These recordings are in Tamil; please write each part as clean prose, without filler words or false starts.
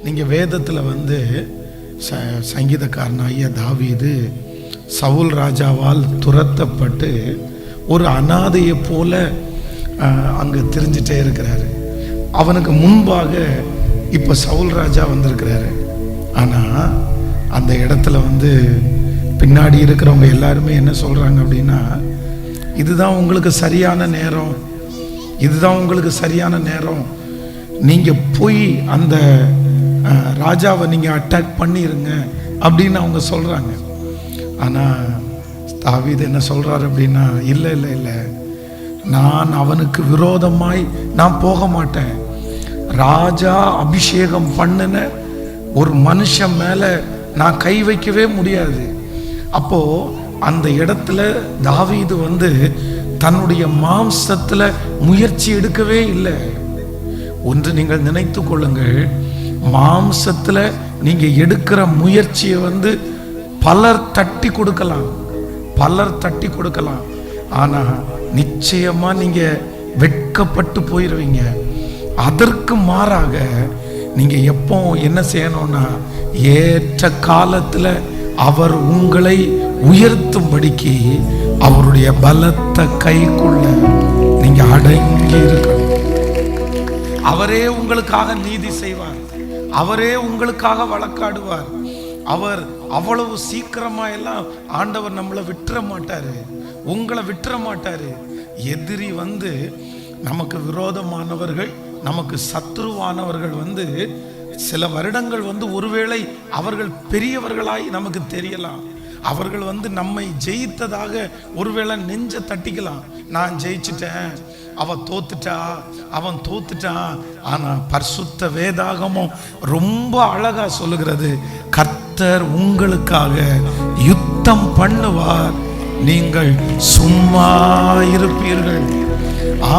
நீங்கள் வேதத்தில் வந்து சங்கீதக்காரனாகிய தாவீது சவுல் ராஜாவால் துரத்தப்பட்டு ஒரு அனாதையை போல அங்கே திரிஞ்சிட்டே இருக்கிறாரு. அவனுக்கு முன்பாக இப்போ சவுல் ராஜா வந்திருக்கிறாரு. ஆனால் அந்த இடத்துல வந்து பின்னாடி இருக்கிறவங்க எல்லாருமே என்ன சொல்கிறாங்க அப்படின்னா, இதுதான் உங்களுக்கு சரியான நேரம், இதுதான் உங்களுக்கு சரியான நேரம், நீங்கள் போய் அந்த ராஜாவை நீங்கள் அட்டாக் பண்ணிடுங்க அப்படின்னு அவங்க சொல்கிறாங்க. ஆனால் தாவீது என்ன சொல்கிறாரு அப்படின்னா, இல்லை இல்லை இல்லை, நான் அவனுக்கு விரோதமாய் நான் போக மாட்டேன். ராஜா அபிஷேகம் பண்ணின ஒரு மனுஷன் மேலே நான் கை வைக்கவே முடியாது. அப்போ அந்த இடத்துல தாவீது வந்து தன்னுடைய மாம்சத்தில் முயற்சி எடுக்கவே இல்லை. ஒன்று நீங்கள் நினைத்து கொள்ளுங்கள், மாம்சத்தில் நீங்கள் எடுக்கிற முயற்சியை வந்து பலர் தட்டி கொடுக்கலாம், பலர் தட்டி கொடுக்கலாம். ஆனால் நிச்சயமா நீங்க வெட்கப்பட்டு போயிடுவீங்க. அதற்கு மாறாக நீங்க எப்போ என்ன செய்யணும்னா, ஏற்ற காலத்துல அவர் உங்களை உயர்த்தும்படிக்கு அவருடைய பலத்த கைக்குள்ள நீங்க அடங்கி இருக்கணும். அவரே உங்களுக்காக நீதி செய்வார், அவரே உங்களுக்காக வழக்காடுவார். அவர் அவ்வளவு சீக்கிரமா எல்லாம் ஆண்டவர் நம்மளை விட்டுற மாட்டாரு, உங்களை விட்டுற மாட்டாரு. எதிரி வந்து நமக்கு விரோதமானவர்கள், நமக்கு சத்ருவானவர்கள் வந்து சில வருடங்கள் வந்து ஒருவேளை அவர்கள் பெரியவர்களாய் நமக்கு தெரியலாம். அவர்கள் வந்து நம்மை ஜெயித்ததாக ஒருவேளை நெஞ்ச தட்டிக்கலாம். நான் ஜெயிச்சிட்டேன், அவன் தோத்துட்டா, அவன் தோத்துட்டான். ஆனா பரிசுத்த வேதாகமும் ரொம்ப அழகா சொல்லுகிறது, கர்த்தர் உங்களுக்காக யுத்தம் பண்ணுவார், நீங்கள் சும்மா இருப்பீர்கள்.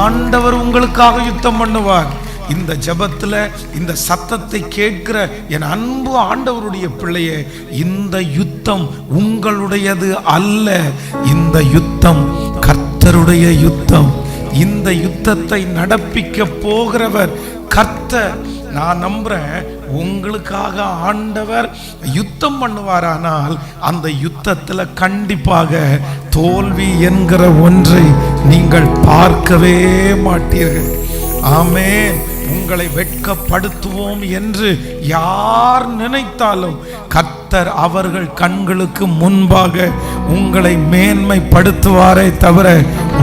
ஆண்டவர் உங்களுக்காக யுத்தம் பண்ணுவார். இந்த ஜெபத்துல இந்த சத்தத்தை கேட்கிற என் அன்பு ஆண்டவருடைய பிள்ளையே, இந்த யுத்தம் உங்களுடையது அல்ல, இந்த யுத்தம் கர்த்தருடைய யுத்தம். இந்த யுத்தத்தை நடப்பிக்க போகிறவர் கர்த்தர். நான் நம்புறேன் உங்களுக்காக ஆண்டவர் யுத்தம் பண்ணுவாரானால் அந்த யுத்தத்துல கண்டிப்பாக தோல்வி என்கிற ஒன்றை நீங்கள் பார்க்கவே மாட்டீர்கள். ஆமென். உங்களை வெட்கப்படுத்துவோம் என்று யார் நினைத்தாலும் கர்த்தர் அவர்கள் கண்களுக்கு முன்பாக உங்களை மேன்மைப்படுத்துவாரே தவிர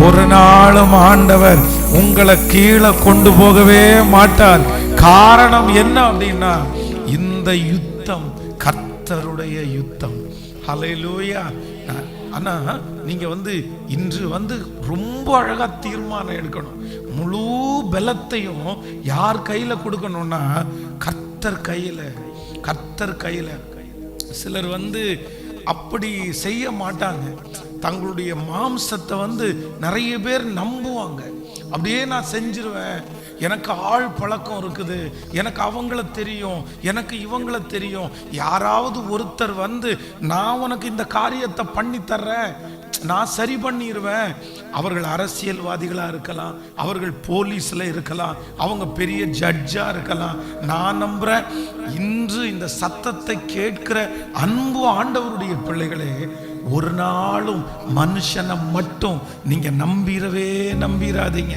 ஒரு நாளும் ஆண்டவர் உங்களை கீழே கொண்டு போகவே மாட்டார். காரணம் என்ன அப்படின்னா, இந்த யுத்தம் கர்த்தருடைய யுத்தம். ஹல்லேலூயா. ஆனா நீங்க வந்து இன்று வந்து ரொம்ப அழகா தீர்மானம் எடுக்கணும். முழு பலத்தையும் யார் கையில கொடுக்கணும்னா, கர்த்தர் கையில, கர்த்தர் கையில. சிலர் வந்து அப்படி செய்ய மாட்டாங்க. தங்களுடைய மாம்சத்தை வந்து நிறைய பேர் நம்புவாங்க. அப்படியே நான் செஞ்சிருவேன், எனக்கு ஆள் பழக்கம் இருக்குது, எனக்கு அவங்கள தெரியும், எனக்கு இவங்கள தெரியும், யாராவது ஒருத்தர் வந்து நான் உனக்கு இந்த காரியத்தை பண்ணி தர்றேன், நான் சரி பண்ணிடுவேன். அவர்கள் அரசியல்வாதிகளா இருக்கலாம், அவர்கள் போலீஸ்ல இருக்கலாம், அவங்க பெரிய ஜட்ஜா இருக்கலாம். நான் நம்புறேன் இன்று இந்த சத்தத்தை கேட்கிற அன்பு ஆண்டவருடைய பிள்ளைகளே, ஒரு நாளும் மனுஷனை மட்டும் நீங்க நம்பிராதீங்க.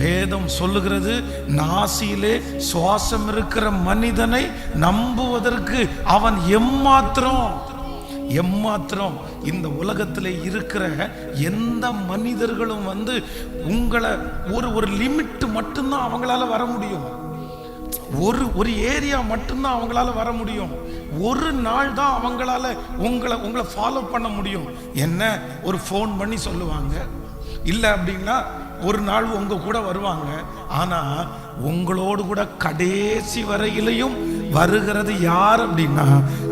வேதம் சொல்லுகிறது, நாசியிலே சுவாசம் இருக்கிற மனிதனை நம்புவதற்கு அவன் எம்மாத்திரம். இந்த உலகத்தில் இருக்கிற எந்த மனிதர்களும் வந்து உங்களை ஒரு லிமிட் மட்டும்தான் அவங்களால வர முடியும். ஒரு ஏரியா மட்டும்தான் அவங்களால வர முடியும். ஒரு நாள் தான் அவங்களால உங்களை ஃபாலோ பண்ண முடியும். என்ன, ஒரு ஃபோன் பண்ணி சொல்லுவாங்க, இல்லை அப்படின்னா ஒரு நாள் உங்க கூட வருவாங்க. ஆனா உங்களோடு கூட கடைசி வரையிலையும் வருகிறது யார் அப்படின்னா,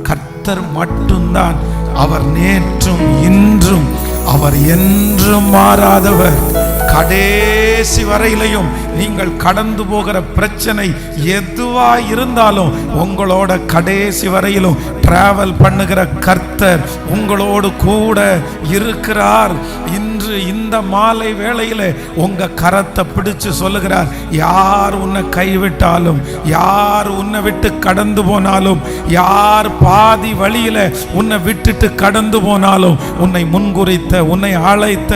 கர்த்தர் மட்டும்தான். அவர் நேற்றும் இன்றும் அவர் என்றும் மாறாதவர். கடைசி வரையிலையும் நீங்கள் கடந்து போகிற பிரச்சனை எதுவா இருந்தாலும் உங்களோட கடைசி வரையிலும் டிராவல் பண்ணுகிற கர்த்தர் உங்களோடு கூட இருக்கிறார். இன்று இன்று இந்த மாலை வேளையில உங்க கரத்தை பிடிச்சு சொல்லுகிறார், யார் உன்னை கைவிட்டாலும், யார் உன்னை விட்டு கடந்து போனாலும், யார் பாதி வழியில உன்னை விட்டுட்டு கடந்து போனாலும், உன்னை முன்குறித்த, உன்னை அழைத்த,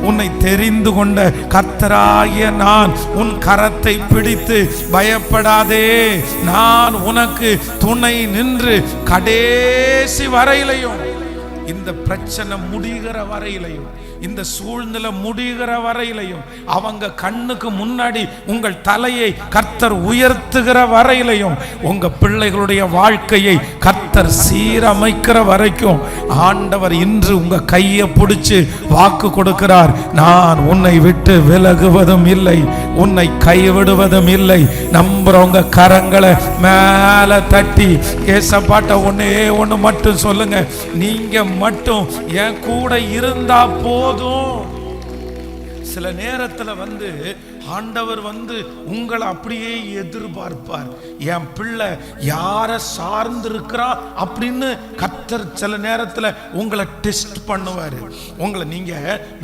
உன்னை தெரிந்து கொண்ட கர்த்தராகிய நான் உன் கரத்தை பிடித்து பயப்படாதே, நான் உனக்கு துணை நின்று கடைசி வரையிலையும், இந்த பிரச்சனை முடிகிற வரையிலையும், இந்த சூழ்நிலை முடிகிற வரையிலையும், அவங்க கண்ணுக்கு முன்னாடி உங்கள் தலையை கர்த்தர் உயர்த்துகிற வரையிலையும், உங்க பிள்ளைகளுடைய வாழ்க்கையை கர்த்தர் சீரமைக்கிற வரைக்கும் ஆண்டவர் இன்று உங்க கையை பிடிச்சு வாக்கு கொடுக்கிறார், நான் உன்னை விட்டு விலகுவதும் இல்லை, உன்னை கைவிடுவதும் இல்லை. நம்புறவங்க கரங்களை மேல தட்டி ஏசப்பாட்ட ஒண்ணு மட்டும் சொல்லுங்க, நீங்க மட்டும் என் கூட இருந்தா போதும். சில நேரத்துல ஆண்டவர் உங்களை அப்படியே எதிர்பார்ப்பார். என் பிள்ளை யார சார்ந்து இருக்கிறா அப்படின்னு கர்த்தர் சில நேரத்துல உங்களை டெஸ்ட் பண்ணுவாரு. உங்களை நீங்க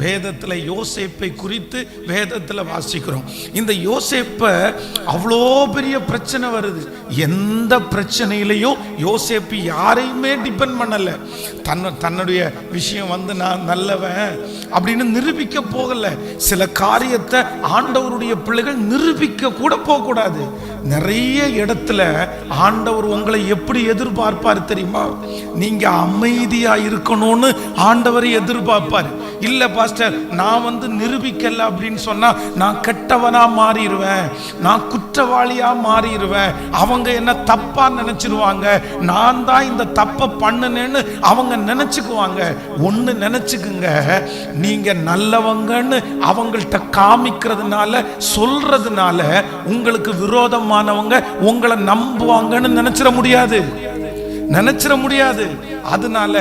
வேதத்துல யோசேப்பை குறித்து வேதத்துல வாசிக்கிறோம். இந்த யோசேப்ப அவ்வளோ பெரிய பிரச்சனை வருது. எந்த பிரச்சனையிலையும் யோசேப்பு யாரையுமே டிபெண்ட் பண்ணல. தன்னுடைய விஷயம் நான் நல்லவன் அப்படின்னு நிரூபிக்க போகல. சில காரியத்தை ஆண்டவருடைய பிள்ளைகள் நிரூபிக்க கூட போக கூடாது. நிறைய இடத்துல ஆண்டவர் உங்களை எப்படி எதிர்பார்ப்பார் தெரியுமா? நீங்க அமைதியா இருக்கணும்னு ஆண்டவரை எதிர்பார்ப்பார். இல்ல பாஸ்டர், நான் நிரூபிக்கல அப்படின்னு சொன்னா நான் கெட்டவனா மாறிடுவேன், நான் குற்றவாளியா மாறிடுவேன், அவங்க என்ன தப்பா நினைச்சிருவாங்க, நான் தான் இந்த தப்பை பண்ணுனேன்னு அவங்க நினைச்சுக்குவாங்க. ஒண்ணு நினைச்சுக்குங்க, நீங்க நல்லவங்கன்னு அவங்கள்ட்ட காமிக்கிறதுனால சொல்றதுனால உங்களுக்கு விரோதமானவங்க உங்களை நம்புவாங்கன்னு நினைச்சிட முடியாது. அதனால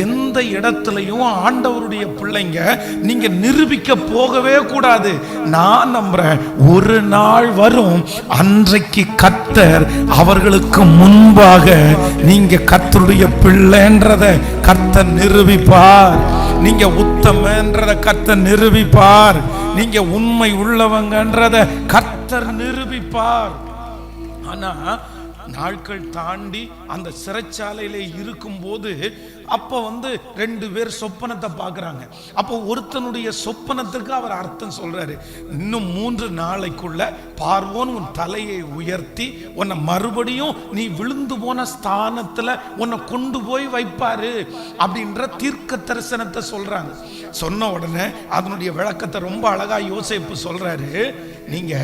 எந்த இடத்துலயும் ஆண்டவருடைய பிள்ளைங்க நீங்க நிரூபிக்க போகவே கூடாது. நான் நம்புறேன், ஒரு நாள் வரும், அன்றைக்கு கர்த்தர் அவர்களுக்கு முன்பாக நீங்க கர்த்தருடைய பிள்ளைன்றத கர்த்தர் நிரூபிப்பார். நீங்க உத்தமன்றத கர்த்தர் நிரூபிப்பார். நீங்க உண்மை உள்ளவங்கன்றத கர்த்தர் நிரூபிப்பார். ஆனா நாட்கள் தாண்டி அந்த சிறைச்சாலையில இருக்கும் போது அப்ப 2 பேர் சொப்பனத்தை பார்க்கறாங்க. அப்போ ஒருத்தனுடைய சொப்பனத்துக்கு அவர் அர்த்தம் சொல்றாரு, இன்னும் 3 நாளைக்குள்ள பார்வோன் உன் தலையை உயர்த்தி உன்னை மறுபடியும் நீ விழுந்து போன ஸ்தானத்துல உன்னை கொண்டு போய் வைப்பாரு அப்படின்ற தீர்க்க தரிசனத்தை சொல்றாங்க. சொன்ன உடனே அதனுடைய விளக்கத்தை ரொம்ப அழகா யோசேப்பு சொல்றாரு. நீங்க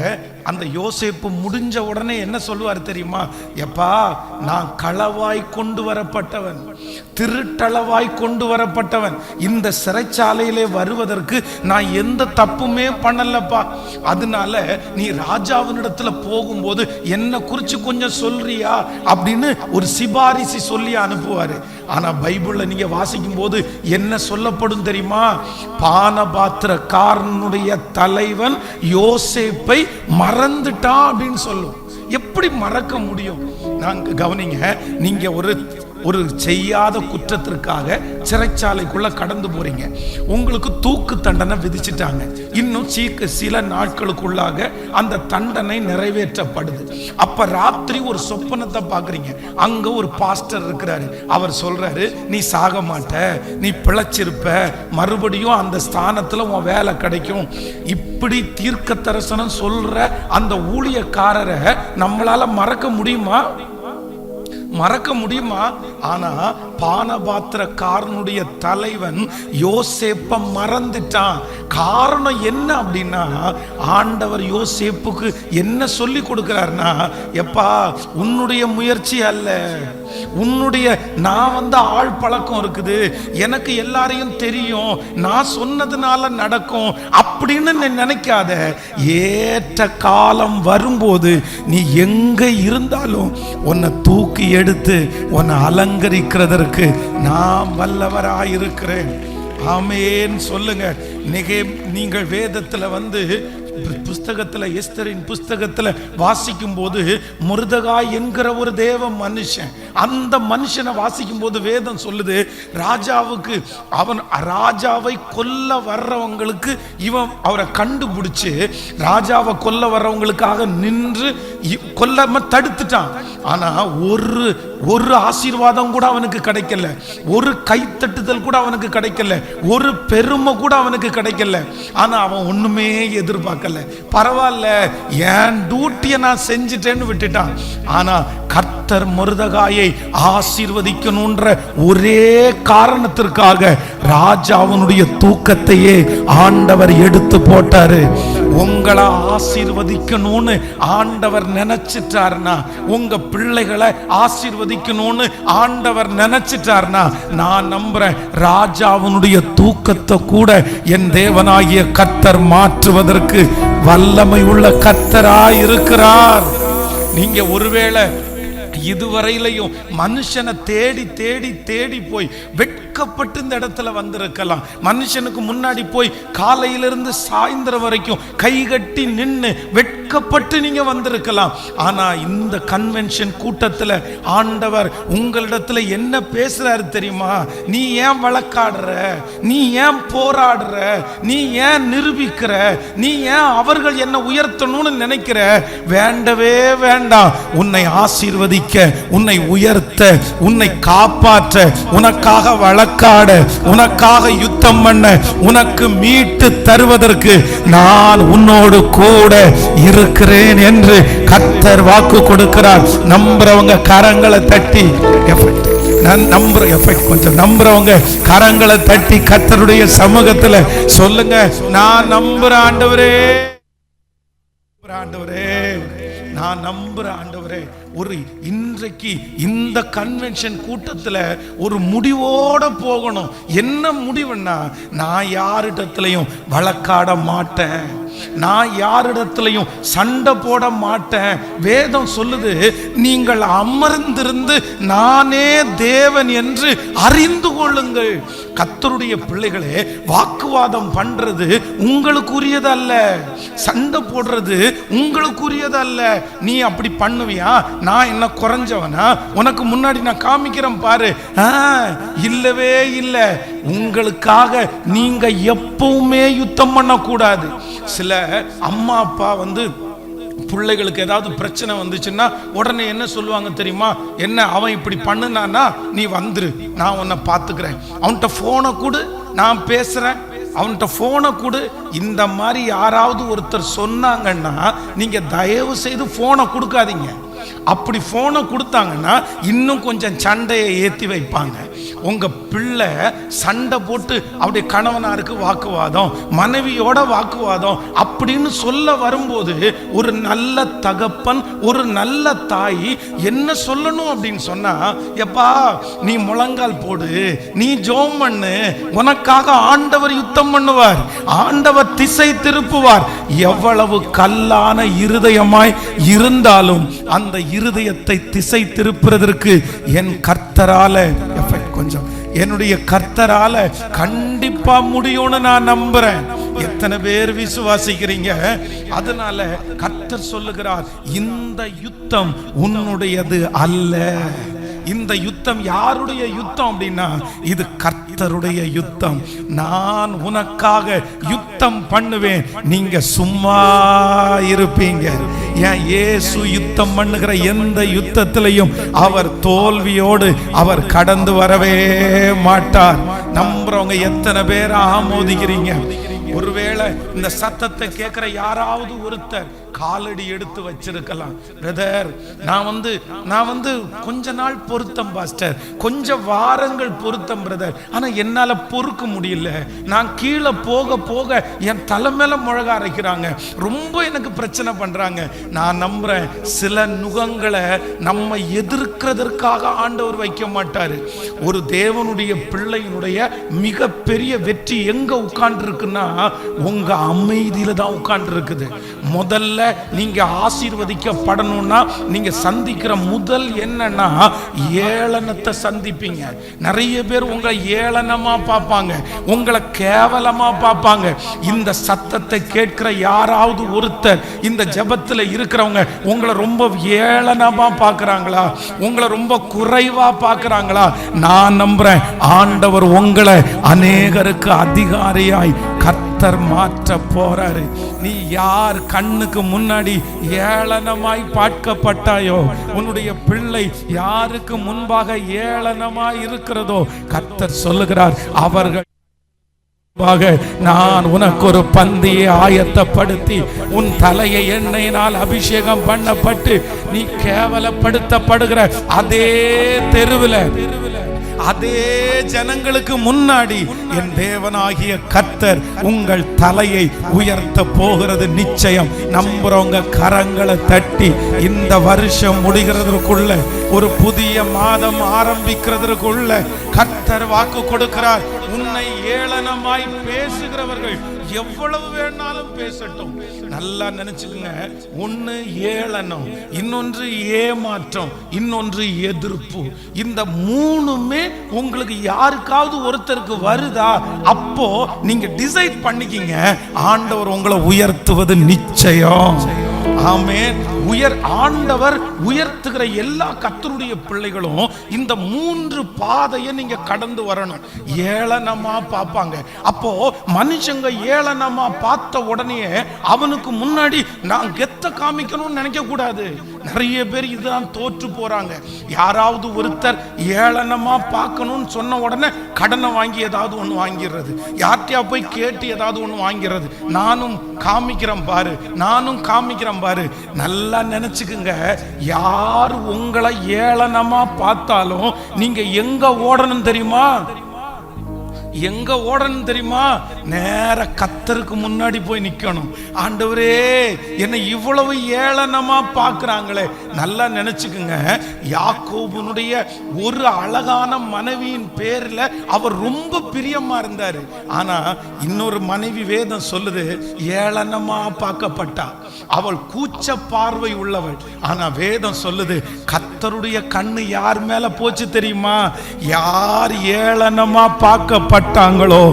அந்த யோசேப்பு முடிஞ்ச உடனே என்ன சொல்லுவார் தெரியுமா? எப்பா, நான் களவாய் கொண்டு வரப்பட்டவன், திருட்டளவாய் கொண்டு வரப்பட்டவன், இந்த சிறைச்சாலையிலே வருவதற்கு நான் எந்த தப்புமே பண்ணலப்பா. அதனால நீ ராஜாவினிடத்துல போகும்போது என்ன குறிச்சு கொஞ்சம் சொல்றியா அப்படின்னு ஒரு சிபாரிசு சொல்லி அனுப்புவாரு. ஆனா பைபிள்ல நீங்க வாசிக்கும் போது என்ன சொல்லப்படும் தெரியுமா? பானபாத்திரக்காரனுடைய தலைவன் யோசேப்பை மறந்துட்டான் அப்படின்னு சொல்லும். எப்படி மறக்க முடியும்? நாங்க கவனிங்க, நீங்க ஒரு செய்யாத குற்றத்திற்காக சிறைச்சாலைக்குள்ள கடந்து போறீங்க. உங்களுக்கு தூக்கு தண்டனை விதிச்சிட்டாங்க. இன்னும் சில நாட்களுக்குள்ளாக அந்த தண்டனை நிறைவேற்றப்படுது. அப்ப ராத்திரி ஒரு சொப்பனத்தை பாக்குறீங்க. அங்க ஒரு பாஸ்டர் இருக்கிறாரு. அவர் சொல்றாரு, நீ சாக மாட்ட, நீ பிழைச்சிருப்ப, மறுபடியும் அந்த ஸ்தானத்துல உன் வேலை கிடைக்கும். இப்படி தீர்க்க தரிசனம் சொல்ற அந்த ஊழியக்காரரை நம்மளால மறக்க முடியுமா? ஆனா பானபாத்திரக்காரனுடைய தலைவன் யோசேப்பை மறந்துட்டான். காரணம் என்ன அப்படின்னா, ஆண்டவர் யோசேப்புக்கு என்ன சொல்லி கொடுக்கிறார்னா, எப்பா, உன்னுடைய முயற்சி அல்ல, உன்னுடைய நான் ஆள் பழக்கம் இருக்குது, எனக்கு எல்லாரையும் தெரியும், நான் சொன்னதுனால நடக்கும் அப்படின்னு நீ நினைக்காத. ஏற்ற காலம் வரும்போது நீ எங்க இருந்தாலும் உன்னை தூக்கி எடுத்து உன்னை அலங்கரிக்கிறதற்கு நான் வல்லவராயிருக்கிறேன். ஆமென் சொல்லுங்க. நீங்கள் வேதத்துல புஸ்தகத்துல, எஸ்தரின் புஸ்தகத்துல வாசிக்கும் போது மொர்தெகாய் என்கிற ஒரு தேவ மனுஷன், அந்த மனுஷனை வாசிக்கும் போது வேதம் சொல்லுது, ராஜாவுக்கு ராஜாவை கொல்ல வர்றவங்களுக்கு இவன் அவரை கண்டுபிடிச்சு ராஜாவை கொல்ல வர்றவங்களுக்காக நின்று கொல்லாம தடுத்துட்டான். ஆனா ஒரு ஆசீர்வாதம் கூட அவனுக்கு கிடைக்கல, ஒரு கைத்தட்டுதல் கூட அவனுக்கு கிடைக்கல, ஒரு பெருமை கூட அவனுக்கு கிடைக்கல. ஆனா அவன் ஒண்ணுமே எதிர்பார்க்கல. பரவாயில்ல, என் டியூட்டியை நான் செஞ்சுட்டேன்னு விட்டுட்டான். ஆனா கர்த்தர் மொர்தெகாயை ஆசீர்வதிக்கணும்ன்ற ஒரே காரணத்திற்காக ராஜாவினுடைய தூக்கத்தையே ஆண்டவர் எடுத்து போட்டாரு. உங்களை ஆசீர்வதிக்கணும்னு ஆண்டவர் நினைச்சிட்டாருனா, உங்க பிள்ளைகளை ஆசீர்வதிக்கணும்னு ஆண்டவர் நினைச்சிட்டாருனா, நான் நம்புறேன் ராஜாவினுடைய தூக்கத்தை கூட என் தேவனாகிய கர்த்தர் மாற்றுவதற்கு வல்லமை உள்ள கர்த்தராய் இருக்கிறார். நீங்க ஒருவேளை இதுவரையிலையும் மனுஷனை தேடி தேடி தேடி போய் வெட்கப்பட்டு இந்த இடத்துல வந்திருக்கலாம். மனுஷனுக்கு முன்னாடி போய் காலையிலிருந்து சாயந்தரம் வரைக்கும் கைகட்டி நின்று வெட்கப்பட்டு நீங்க வந்திருக்கலாம். ஆனா இந்த கன்வென்ஷன் கூட்டத்தில் ஆண்டவர் உங்களிடத்துல என்ன பேசுறாரு தெரியுமா? நீ ஏன் வழக்காடுற, நீ ஏன் போராடுற, நீ ஏன் நிரூபிக்கிற, நீ ஏன் அவர்கள் என்ன உயர்த்தணும்னு நினைக்கிற? வேண்டவே வேண்டாம். உன்னை ஆசீர்வதிக்க, உன்னை உயர்த்த, உன்னை காப்பாற்ற, உனக்காக வழக்காட, உனக்காக யுத்தம் பண்ண, உனக்கு மீட்டு தருவதற்கு நான் உன்னோடு கூட இருக்கிறேன் என்று கர்த்தர் வாக்கு கொடுக்கிறார். நம்புறவங்க கரங்களை தட்டி, கொஞ்சம் நம்புறவங்க கரங்களை தட்டி கர்த்தருடைய சமூகத்துல சொல்லுங்க, நான் நம்புறேன் ஆண்டவரே, ஆண்டவரே, நான் நம்புறேன் ஆண்டவரே. ஒரு இன்றைக்கு இந்த கன்வென்ஷன் கூட்டத்தில் ஒரு முடிவோட போகணும். என்ன முடிவுன்னா, நான் யாரிடத்திலையும் வழக்காட மாட்டேன், நான் யாரிடத்திலையும் சண்டை போட மாட்டேன். வேதம் சொல்லுது, நீங்கள் அமர்ந்திருந்து நானே தேவன் என்று அறிந்து கொள்ளுங்கள். கர்த்தருடைய பிள்ளைகளே, வாக்குவாதம் பண்றது உங்களுக்குரியதல்ல, சண்டை போடுறது உங்களுக்குரியதல்ல. நீ அப்படி பண்ணுவியா, நான் என்ன குறைஞ்சவனா, உனக்கு முன்னாடி நான் காமிக்கிறேன் பாரு. இல்லவே இல்லை. உங்களுக்காக நீங்க எப்பவுமே யுத்தம் பண்ணக்கூடாது. சில அம்மா அப்பா பிள்ளைகளுக்கு ஏதாவது பிரச்சனை வந்துச்சுன்னா உடனே என்ன சொல்லுவாங்க தெரியுமா? என்ன, அவன் இப்படி பண்ணுனானா நீ வந்துரு, நான் உன்னை பார்த்துக்கிறேன், அவன்கிட்ட போனை கொடு, நான் பேசுறேன், அவன்கிட்ட போனை கொடு. இந்த மாதிரி யாராவது ஒருத்தர் சொன்னாங்கன்னா நீங்க தயவு செய்து போனை கொடுக்காதீங்க. அப்படி போனை கொடுத்தாங்கன்னா இன்னும் கொஞ்சம் சண்டையை ஏற்றி வைப்பாங்க. உங்க பிள்ளை சண்டை போட்டு அவருடைய கணவனாருக்கு வாக்குவாதம், மனைவியோட வாக்குவாதம் அப்படின்னு சொல்ல வரும்போது ஒரு நல்ல தகப்பன், ஒரு நல்ல தாய் என்ன சொல்லணும் அப்படின்னு சொன்னா, எப்பா நீ முழங்கால் போடு, நீ ஜெபம் பண்ணு, உனக்காக ஆண்டவர் யுத்தம் பண்ணுவார், ஆண்டவர் திசை திருப்புவார். எவ்வளவு கல்லான இருதயமாய் இருந்தாலும் அந்த இருதயத்தை திசை திருப்புறதற்கு என் கர்த்தரால, கொஞ்சம் என்னுடைய கர்த்தரால கண்டிப்பா முடியும்னு நான் நம்புறேன். எத்தனை பேர் விசுவாசிக்கிறீங்க? அதனால கர்த்தர் சொல்லுகிறார், இந்த யுத்தம் உன்னுடையது அல்ல. இந்த யுத்தம் யாருடைய யுத்தம் அப்படின்னா, இது கர்த்தருடைய யுத்தம். நான் உனக்காக யுத்தம் பண்ணுவேன், நீங்க சும்மா இருப்பீங்க. ஏன், இயேசு யுத்தம் பண்ணுகிற எந்த யுத்தத்திலையும் அவர் தோல்வியோடு அவர் கடந்து வரவே மாட்டார். நம்புறவங்க எத்தனை பேர் ஆமோதிக்கிறீங்க? ஒருவேளை இந்த சத்தத்தை கேட்கிற யாராவது ஒருத்தர் காலடி எடுத்து வச்சிருக்கலாம், பிரதர் நான் வந்து கொஞ்ச நாள் பொருத்தம் பாஸ்டர், கொஞ்சம் வாரங்கள் பொருத்தம் பிரதர், ஆனா என்னால பொறுக்க முடியல, நான் கீழே போக போக என் தலை மேல முழக அரைக்கிறாங்க, ரொம்ப எனக்கு பிரச்சனை பண்றாங்க. நான் நம்புறேன், சில நுகங்களை நம்ம எதிர்க்கிறதற்காக ஆண்டவர் வைக்க மாட்டாரு. ஒரு தேவனுடைய பிள்ளையினுடைய மிகப்பெரிய வெற்றி எங்க உட்கார்ந்து இருக்குன்னா, உங்க அமைதியில தான் உட்கார்ந்து இருக்குது. முதல்ல நீங்க ஆசீர்வதிக்கப்படணும்னா நீங்க சந்திக்கிற முதல் என்னன்னா ஏளனத்தை சந்திப்பீங்க. நிறைய பேர் உங்களை ஏளனமா பார்ப்பாங்க, உங்களை கேவலமா பார்ப்பாங்க. இந்த சத்தத்தை கேட்கிற யாராவது ஒருத்தர் இந்த ஜெபத்துல இருக்கிறவங்க உங்களை ரொம்ப ஏளனமா பார்க்கறாங்களா, உங்களை ரொம்ப குறைவா பார்க்கறாங்களா? நான் நம்புறேன் ஆண்டவர் உங்களை அநேகருக்கு அதிகாரியாய் கர்த்தர் மாற்ற போறாரு. நீ யார் கண்ணுக்கு முன்னாடி ஏளனமாய் பார்க்கப்பட்டாயோ, உன்னுடைய பிள்ளை யாருக்கு முன்பாக ஏளனமாய் இருக்கிறதோ, கர்த்தர் சொல்லுகிறார் அவர்கள் நான் உனக்கு ஒரு பந்தியை ஆயத்தப்படுத்தி உன் தலையை எண்ணெயினால் அபிஷேகம் பண்ணப்பட்டு நீ கேவலப்படுத்தப்படுகிற அதே தெருவில் அதே ஜனங்களுக்கு முன்னாடி என் தேவனாகிய கர்த்தர் உங்கள் தலையை உயர்த்த போகிறது நிச்சயம். நம்புறவங்க கரங்களை தட்டி இந்த வருஷம் முடிகிறதுக்குள்ள, ஒரு புதிய மாதம் ஆரம்பிக்கிறதுக்குள்ள கர்த்தர் வாக்கு கொடுக்கிறார். உன்னை ஏளனமாய் பேசுகிறவர்கள் எவ்வளவு வேணாலும் பேசட்டும். நல்லா நினைச்சுக்குங்க, ஒன்னு ஏளனம், இன்னொன்று ஏமாற்றம், இன்னொன்று எதிர்ப்பு. இந்த மூணுமே உங்களுக்கு யாருக்காவது ஒருத்தருக்கு வருதா, அப்போ நீங்க டிசைட் பண்ணிக்கிங்க, ஆண்டவர் உங்களை உயர்த்துவது நிச்சயம். ஆமென். ஆண்டவர் உயர்த்துகிற எல்லா கர்த்தருடைய பிள்ளைகளும் இந்த மூன்று பாதையை நீங்க கடந்து வரணும். ஏளனமா பார்ப்பாங்க. அப்போ மனுஷங்க ஏளனமா பார்த்த உடனே அவனுக்கு முன்னாடி நான் கெத்த காமிக்கணும்னு நினைக்க கூடாது. நிறைய பேர் இதுதான் தோற்று போறாங்க. யாராவது ஒருத்தர் ஏளனமா பார்க்கணும்னு சொன்ன உடனே கடனை வாங்கி ஏதாவது ஒன்று வாங்கிடுறது, யார்கிட்டயா போய் கேட்டு ஏதாவது ஒன்று வாங்கிடுறது. நானும் காமிக்கிறேன் பாரு, நானும் காமிக்கிறேன் பாரு. நல்லா நினைச்சுக்குங்க, யார் உங்களை ஏளனமா பார்த்தாலும் நீங்க எங்க ஓடணும் தெரியுமா? எங்க ஓடணும் தெரியுமா? நேர கர்த்தருக்கு முன்னாடி போய் நிக்கணும். ஆண்டவரே, என்னை இவ்வளவு ஏளனமா பார்க்கறாங்களே. நல்லா நினைச்சுக்குங்க, யாக்கோபுனுடைய ஒரு அழகான மனைவியின் பேர்ல அவர் ரொம்ப பிரியமா இருந்தாரு. ஆனா இன்னொரு மனைவி வேதம் சொல்லுது ஏளனமா பார்க்கப்பட்டா. அவள் கூச்ச பார்வை உள்ளவள். ஆனா வேதம் சொல்லுது கர்த்தருடைய கண்ணு யார் மேல போச்சு தெரியுமா? யார் ஏளனமா பார்க்கப்பட்டாங்களோ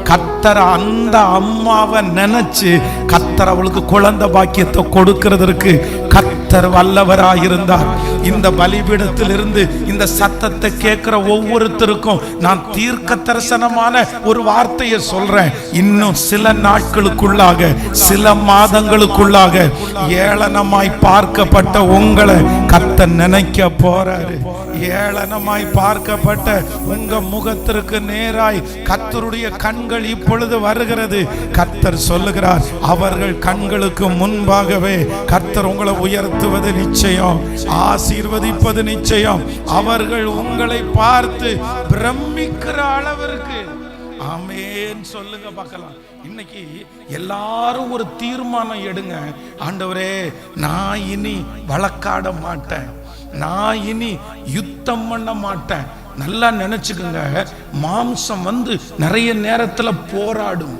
கர்த்தர் அந்த அம்மாவை நினைச்சு கர்த்தர் அவளுக்கு குழந்தை பாக்கியத்தை கொடுக்கிறதற்கு கர்த்தர் வல்லவராயிருந்தார். இந்த பலிபீடத்தில் இருந்து இந்த சத்தத்தை கேட்கிற ஒவ்வொருத்தருக்கும் நான் தீர்க்க தரிசனமான ஒரு வார்த்தையை சொல்றேன். இன்னும் சில நாட்களுக்குள்ளாக, சில மாதங்களுக்குள்ளாக ஏளனமாய் பார்க்கப்பட்ட உங்களை கர்த்தர் நினைக்க போறாரு. ஏளனமாய் பார்க்கப்பட்ட உங்க முகத்திற்கு நேராய் கர்த்தருடைய கண்கள் இப்பொழுது வருகிறது. கர்த்தர் சொல்லுகிறார், அவர்கள் கண்களுக்கு முன்பாகவே கர்த்தர் உங்களை உயர்த்துவது நிச்சயம், ஆசீர்வதிப்பது நிச்சயம். அவர்கள் உங்களை பார்த்து பிரமிக்கிற அளவிற்கு. ஆமென் சொல்லுங்க பார்க்கலாம். இன்னைக்கு எல்லாரும் ஒரு தீர்மானம் எடுங்க. ஆண்டவரே, நான் இனி வழக்காட மாட்டேன், நான் இனி யுத்தம் பண்ண மாட்டேன். நல்லா நினைச்சுக்கோங்க, மாம்சம் நிறைய நேரத்துல போராடும்.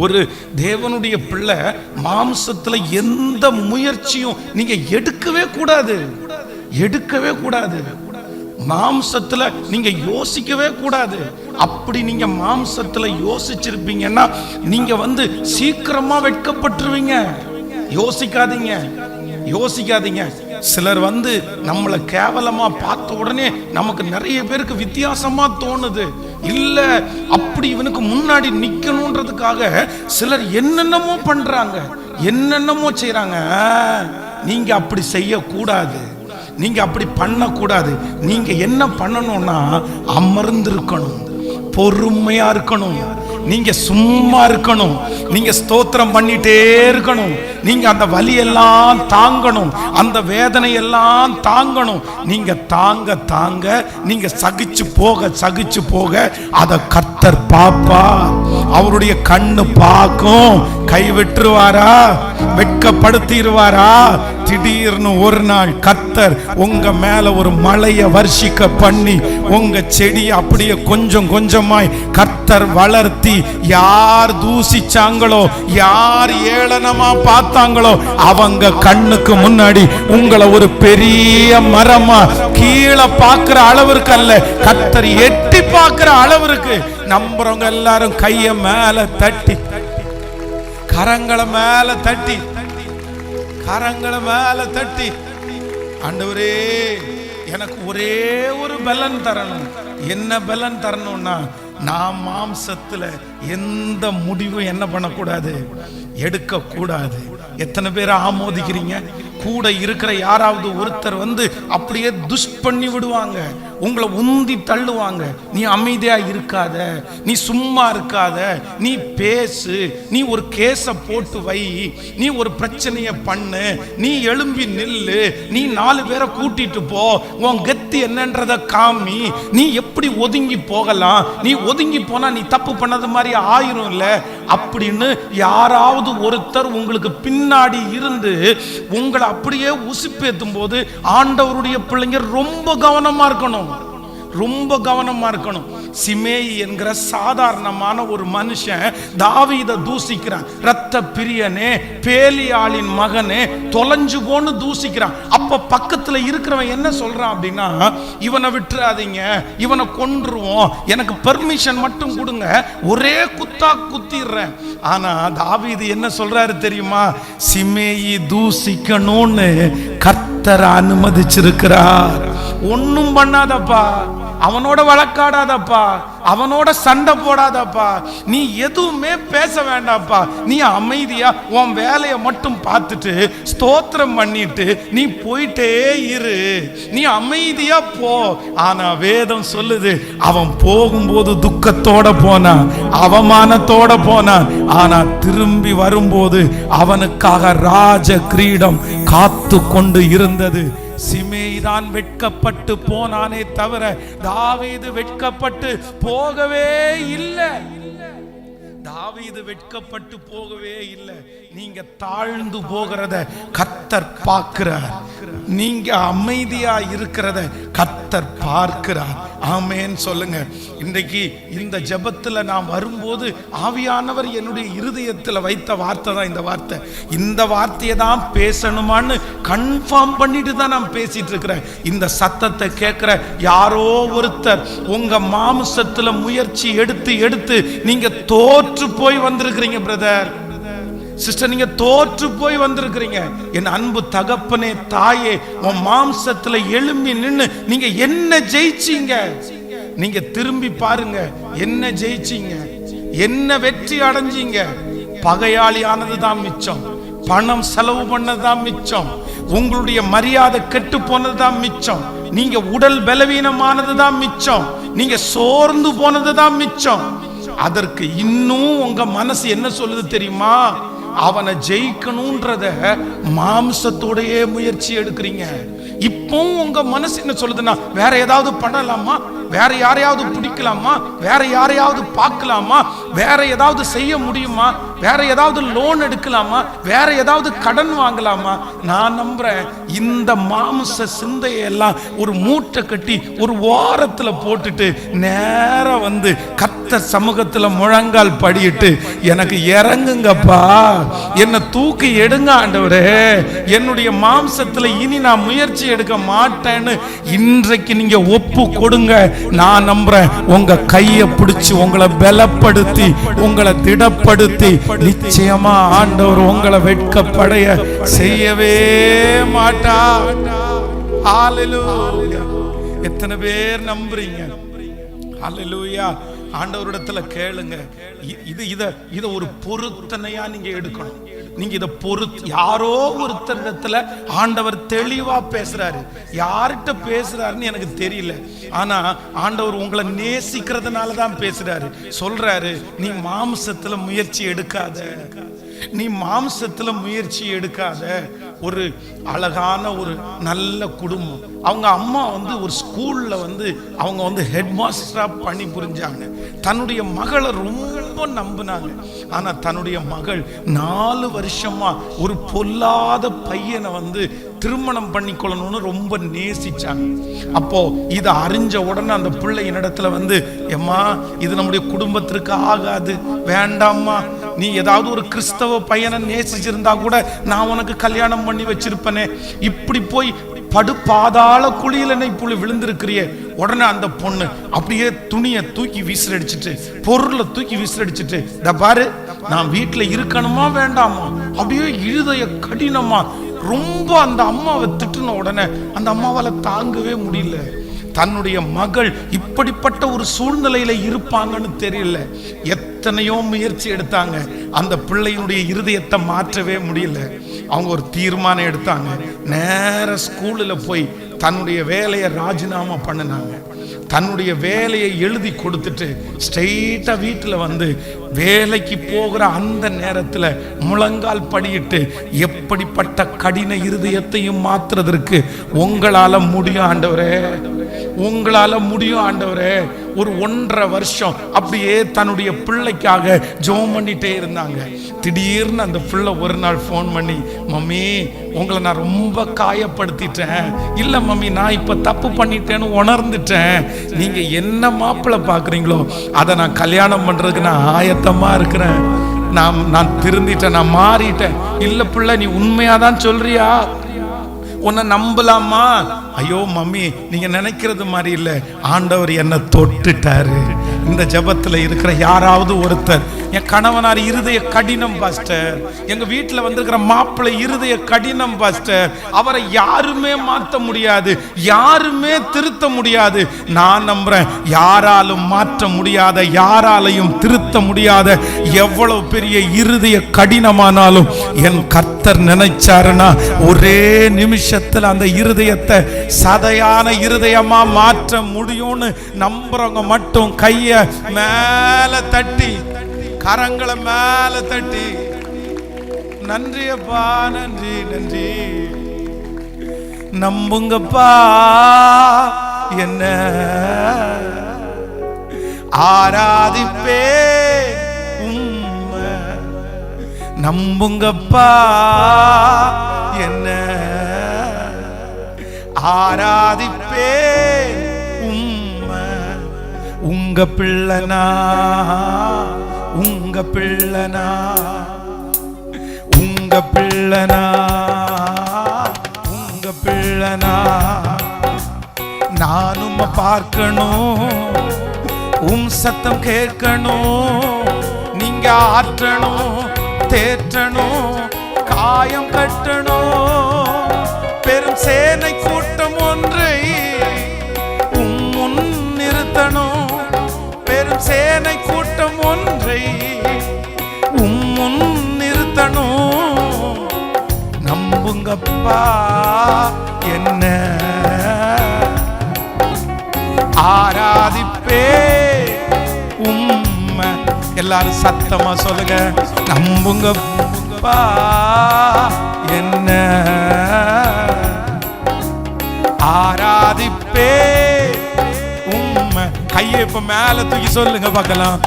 ஒரு தேவனுடைய பிள்ளை மாம்சத்துல எந்த முயற்சியும் நீங்க எடுக்கவே கூடாது, எடுக்கவே கூடாது. மாம்சத்துல நீங்க யோசிக்கவே கூடாது. அப்படி நீங்க மாம்சத்துல யோசிச்சிருப்பீங்கன்னா நீங்க சீக்கிரமா வெட்கப்பட்டுருவீங்க. யோசிக்காதீங்க, யோசிக்காதீங்க. சிலர் நம்மளை கேவலமா பார்த்த உடனே நமக்கு நிறைய பேருக்கு வித்தியாசமா தோணுது. இல்ல, அப்படி இவனுக்கு முன்னாடி நிக்கணும்ன்றதுக்காக சிலர் என்னென்னமோ பண்றாங்க, என்னென்னமோ செய்யறாங்க. நீங்க அப்படி செய்யக்கூடாது, நீங்க அப்படி பண்ணக்கூடாது. நீங்க என்ன பண்ணணும்னா அமர்ந்து இருக்கணும், பொறுமையா இருக்கணும், நீங்க சும்மா இருக்கணும், நீங்க ஸ்தோத்திரம் பண்ணிட்டே இருக்கணும். நீங்க அந்த வலியெல்லாம் தாங்கணும், அந்த வேதனை எல்லாம் தாங்கணும். நீங்க தாங்க தாங்க, நீங்க சகிச்சு போக சகிச்சு போக அதை கர்த்தர் பாப்பார். அவருடைய கண்ணு பார்க்கும். கைவிட்டுருவாரா? வெட்கப்படுத்திடுவாரா? திடீர்னு ஒரு நாள் கர்த்தர் உங்க மேல ஒரு மழையை வர்ஷிக்க பண்ணி உங்க செடி அப்படியே கொஞ்சம் கொஞ்சமாய் கர்த்தர் வளர்த்தி, யார் தூசிச்சாங்களோ, யார் ஏளனமா பார்த்தாங்களோ, அவங்க கண்ணுக்கு முன்னாடி உங்களை ஒரு பெரிய மரமா கீழே பார்க்கிற அளவிற்கு அல்ல, கர்த்தர் எட்டி பார்க்கிற அளவிற்கு. நம்புறவங்க எல்லாரும் கைய மேல தட்டி, கரங்களை மேல தட்டி, கரங்களை மேல தட்டி, ஆண்டவரே எனக்கு ஒரே ஒரு பலன் தரணும். என்ன பலன் தரணும்னா, நான் மாம்சத்துல எந்த முடிவும் என்ன பண்ணக்கூடாது, எடுக்க கூடாது. எத்தனை பேர் ஆமோதிக்கிறீங்க? கூட இருக்கிற யாராவது ஒருத்தர் வந்து அப்படியே துஷ் பண்ணி விடுவாங்க, உங்களை உந்தி தள்ளுவாங்க. நீ அமைதியா இருக்காத, நீ சும்மா இருக்காத, நீ பேசு, நீ ஒரு கேஸ போட்டு வை, நீ ஒரு பிரச்சனைய பண்ணு, நீ எழும்பி நில்லு, நீ 4 பேரை கூட்டிட்டு போ, உன் கெத்து என்னன்றத காமி, நீ எப்படி ஒதுங்கி போகலாம், நீ ஒதுங்கி போனா நீ தப்பு பண்ணது மாதிரி ஆயிரும் இல்ல அப்படின்னு யாராவது ஒருத்தர் உங்களுக்கு பின்னாடி இருந்து உங்களை அப்படியே உசுப்பேத்தும் போது ஆண்டவருடைய பிள்ளைங்க ரொம்ப கவனமா இருக்கணும், ரொம்ப கவனமா இருக்கணும். சிமேயி என்கிற சாதாரணமான ஒரு மனுஷன் தாவீதை தூசிக்கிறான். இரத்த பிரியனே, பேலியாளின் மகனே, தொலைஞ்சு போன்னு தூசிக்கிறான். அப்ப பக்கத்துல இருக்கிறவன் என்ன சொல்றான் அப்படின்னா, இவனை விட்டுறாதீங்க, இவனை கொன்றுவோம், எனக்கு பெர்மிஷன் மட்டும் கொடுங்க, ஒரே குத்தா குத்திடுறேன். ஆனா தாவீது என்ன சொல்றாரு தெரியுமா? சிமேயி தூசிக்கணும்னு கர்த்தர் அனுமதிச்சிருக்கிறார். ஒன்னும் பண்ணாதப்பா, அவனோட வழக்காடாதப்பா, அவனோட சண்டை போடாதப்பா, நீ எதுவுமே பேச வேண்டாப்பா, நீ அமைதியா உன் வேலையை மட்டும் பார்த்துட்டு ஸ்தோத்திரம் பண்ணிட்டு நீ போயிட்டே இரு, நீ அமைதியா போ. ஆனா வேதம் சொல்லுது, அவன் போகும்போது துக்கத்தோட போனான், அவமானத்தோட போனான். ஆனா திரும்பி வரும்போது அவனுக்காக ராஜ கிரீடம் காத்து கொண்டு இருந்தது. சிமேயி தான் வெட்கப்பட்டு போனானே தவிர தாவீது வெட்கப்பட்டு போகவே இல்லை. தாவீது வெட்கப்பட்டு போகவே இல்லை. நீங்க தாழ்ந்து போகிறத கர்த்தர் பார்க்கிறார், நீங்க அமைதியா இருக்கிறத கர்த்தர் பார்க்கிறார். ஆமென் சொல்லுங்க. இன்றைக்கு இந்த ஜெபத்துல நான் வரும்போது ஆவியானவர் என்னுடைய இருதயத்தில் வைத்த வார்த்தை தான் இந்த வார்த்தை. இந்த வார்த்தையை தான் பேசணுமான்னு கன்ஃபார்ம் பண்ணிட்டு தான் நான் பேசிட்டு இருக்கிறேன். இந்த சத்தத்தை கேட்கிற யாரோ ஒருத்தர் உங்க மாம்சத்துல முயற்சி எடுத்து எடுத்து நீங்க தோற்று போய் வந்திருக்கிறீங்க பிரதர், சிஸ்டர், நீங்க தோற்று போய் வந்திருக்கிறீங்க. என் அன்பு தகப்பனே, தாயே, உன் மாம்சத்துல எழும்பி நின்னு நீங்க என்ன ஜெயிச்சீங்க? நீங்க திரும்பி பாருங்க, என்ன ஜெயிச்சீங்க, என்ன வெற்றி அடைஞ்சீங்க? பகையாளி ஆனதுதான் மிச்சம், பணம் செலவு பண்ணதுதான் மிச்சம், உங்களுடைய மரியாதை கெட்டு போனதுதான் மிச்சம், நீங்க உடல் பலவீனமானதுதான் மிச்சம், நீங்க சோர்ந்து போனதுதான் மிச்சம். அதற்கு இன்னும் உங்க மனசு என்ன சொல்லுது தெரியுமா? அவனை ஜெயிக்கணும்ன்றத மாம்சத்தோடையே முயற்சி எடுக்கிறீங்க. இப்போ உங்க மனசு என்ன சொல்லுதுன்னா, வேற ஏதாவது பண்ணலாமா, வேற யாரையாவது பிடிக்கலாமா, வேற யாரையாவது பார்க்கலாமா, வேற ஏதாவது செய்ய முடியுமா, வேற ஏதாவது லோன் எடுக்கலாமா, வேற ஏதாவது கடன் வாங்கலாமா? நான் நம்புறேன் இந்த மாம்ச சிந்தையெல்லாம் ஒரு மூட்டை கட்டி ஒரு வாரத்துல போட்டுட்டு நேரா வந்து கர்த்தர் சமூகத்துல முழங்கால் படியிட்டு, எனக்கு இறங்குங்கப்பா, என்னை தூக்கி எடுங்க ஆண்டவரே, என்னுடைய மாம்சத்துல இனி நான் முயற்சி எடுக்க மாட்டேன்னு இன்றைக்கு நீங்க ஒப்பு கொடுங்க. நான் நம்புறேன் உங்க கையை பிடிச்சு உங்களை பலப்படுத்தி உங்களை திடப்படுத்தி நிச்சயமா ஆண்டவர் உங்களை வெட்கப்படைய செய்யவே மாட்டார். ஹல்லேலூயா. எத்தனை பேர் நம்புறீங்க? ஹல்லேலூயா. ஆண்டவரிடத்துல கேளுங்க. இத ஒரு பொருத்தனையா நீங்க எடுக்கணும். நீங்க இத யாரோ ஒருத்தரிடத்துல ஆண்டவர் தெளிவா பேசுறாரு. யார்கிட்ட பேசுறாருன்னு எனக்கு தெரியல, ஆனா ஆண்டவர் உங்களை நேசிக்கிறதுனால தான் பேசுறாரு. சொல்றாரு, நீ மாம்சத்துல முயற்சி எடுக்காத, நீ மாம்சத்துல முயற்சி எடுக்காத, ஒரு அழகான ஒரு நல்ல குடும்பம். அவங்க அம்மா ஒரு ஸ்கூல்ல அவங்க ஹெட் மாஸ்டரா பணி புரிஞ்சாங்க. தன்னுடைய மகளை ரொம்ப நம்பினாங்க. ஆனா தன்னுடைய மகள் 4 வருஷமா ஒரு பொல்லாத பையனை திருமணம் பண்ணிக்கொள்ளணும்னு ரொம்ப நேசிச்சாங்க. அப்போ இதை அறிஞ்ச உடனே அந்த பிள்ளை என்னிடத்துல எம்மா, இது நம்முடைய குடும்பத்திற்கு ஆகாது, வேண்டாம்மா, நீ ஏதாவது ஒரு கிறிஸ்தவ பையனை நேசிச்சிருந்தா கூட நான் உனக்கு கல்யாணம் பண்ணி வச்சிருப்பனே, இப்படி போய் படுபாதாள குழியில இப்படி விழுந்திருக்கிறியே. உடனே அந்த பொண்ணு அப்படியே துணியை தூக்கி விசிறடிச்சிட்டு, பொருளை தூக்கி விசிறடிச்சிட்டு, இந்த பாரு, நான் வீட்டுல இருக்கணுமா வேண்டாமா, அப்படியே இருதய கடினமா ரொம்ப அந்த அம்மாவை திட்டுன உடனே அந்த அம்மாவால தாங்கவே முடியல. தன்னுடைய மகள் இப்படிப்பட்ட ஒரு சூழ்நிலையில இருப்பாங்கன்னு தெரியல. எத்தனையோ முயற்சி எடுத்தாங்க, அந்த பிள்ளையினுடைய இருதயத்தை மாற்றவே முடியல. அவங்க ஒரு தீர்மானம் எடுத்தாங்க. நேர ஸ்கூலில் போய் தன்னுடைய வேலையை ராஜினாமா பண்ணினாங்க. தன்னுடைய வேலையை எழுதி கொடுத்துட்டு ஸ்ட்ரெயிட்டா வீட்டில் வேலைக்கு போகிற அந்த நேரத்தில் முழங்கால் படியிட்டு, எப்படிப்பட்ட கடின இருதயத்தையும் மாற்றுறதற்கு உங்களால முடியும் ஆண்டவரே, உங்களால முடியும் ஆண்டவரே. ஒரு 1.5 வருஷம் அப்படியே தன்னுடைய பிள்ளைக்காக ஜெபம் பண்ணிட்டே இருந்தாங்க. திடீர்னு அந்த பிள்ளை ஒரு நாள் ஃபோன் பண்ணி, மம்மி, உங்களை நான் ரொம்ப காயப்படுத்திட்டேன். இல்ல மம்மி, நான் இப்ப தப்பு பண்ணிட்டேன்னு உணர்ந்துட்டேன். நீங்க என்ன மாப்பிள்ளை பாக்குறீங்களோ அதை நான் கல்யாணம் பண்றதுக்கு நான் ஆயத்தமா இருக்கிறேன். நான் திருந்திட்டேன், நான் மாறிட்டேன். இல்ல பிள்ளை, நீ உண்மையாதான் சொல்றியா? உன்னை நம்பலாமா? ஐயோ மம்மி, நீங்க நினைக்கிறது மாதிரி இல்ல, ஆண்டவர் என்ன தொட்டுட்டாரு. இந்த ஜெபத்துல இருக்கிற யாராவது ஒருத்தர், என் கணவனார் இருதய கடினம் பாஸ்டர், எங்க வீட்டுல வந்திருக்கிற மாப்பிள்ளை இருதய கடினம் பாஸ்டர், அவரை யாருமே மாற்ற முடியாது, யாருமே திருத்த முடியாது. நான் நம்புறேன், யாராலும் மாற்ற முடியாத, யாராலையும் திருத்த முடியாத எவ்வளவு பெரிய இருதய கடினமானாலும் என் கர்த்தர் நினைச்சாருன்னா ஒரே நிமிஷத்துல அந்த இருதயத்தை சதையான இருதயமா மாற்ற முடியும்னு நம்புறவங்க மட்டும் கைய மேல தட்டி, கரங்களை மேல தட்டி, நன்றியப்பா, நன்றி நன்றி, நம்புங்கப்பா என்ன ஆராதிப்பே உம்மை, நம்புங்கப்பா என்ன ஆராதிப்பே உம்மை. உங்க பிள்ளனா, உங்க பிள்ளனா, உங்க பிள்ளனா, உங்க பிள்ளனா, நானும் பார்க்கணும், சத்தம் கேட்கணும், நீங்க ஆற்றணும், தேற்றணும், காயம் கட்டணும். பெரும் சேனை கூட்டம் ஒன்றை முன் நிறுத்தணும், பெரும் சேனை கூட்டம் ஒன்றை முன் நிறுத்தணும். நம்புங்கப்பா என்ன ஆராதிப்பே உம்மை. எல்லாரும் சத்தமா சொல்லுங்க, நம்புங்கப்பா என்ன ஆராதிப்பே உம்மை. கையை இப்ப மேல தூக்கி சொல்லுங்க பார்க்கலாம்.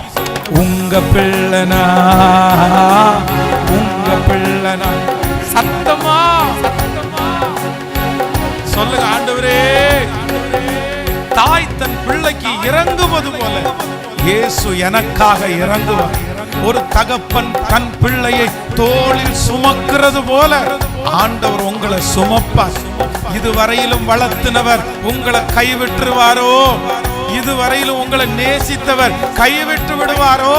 உங்க பிள்ளனா, உங்க பிள்ளனா, சத்தமா சொல்லுங்க. ஆண்டவரே, தாய் தன் பிள்ளைக்கு இறங்குவது போல இயேசு எனக்காக இறங்குவார். ஒரு தகப்பன் தன் பிள்ளையை தோளில் சுமக்கிறது போல ஆண்டவர் உங்களை சுமப்பார். இதுவரையிலும் வளர்த்தினவர் உங்களை கைவிட்டுருவாரோ? இதுவரையிலும் உங்களை நேசித்தவர் கைவிட்டு விடுவாரோ?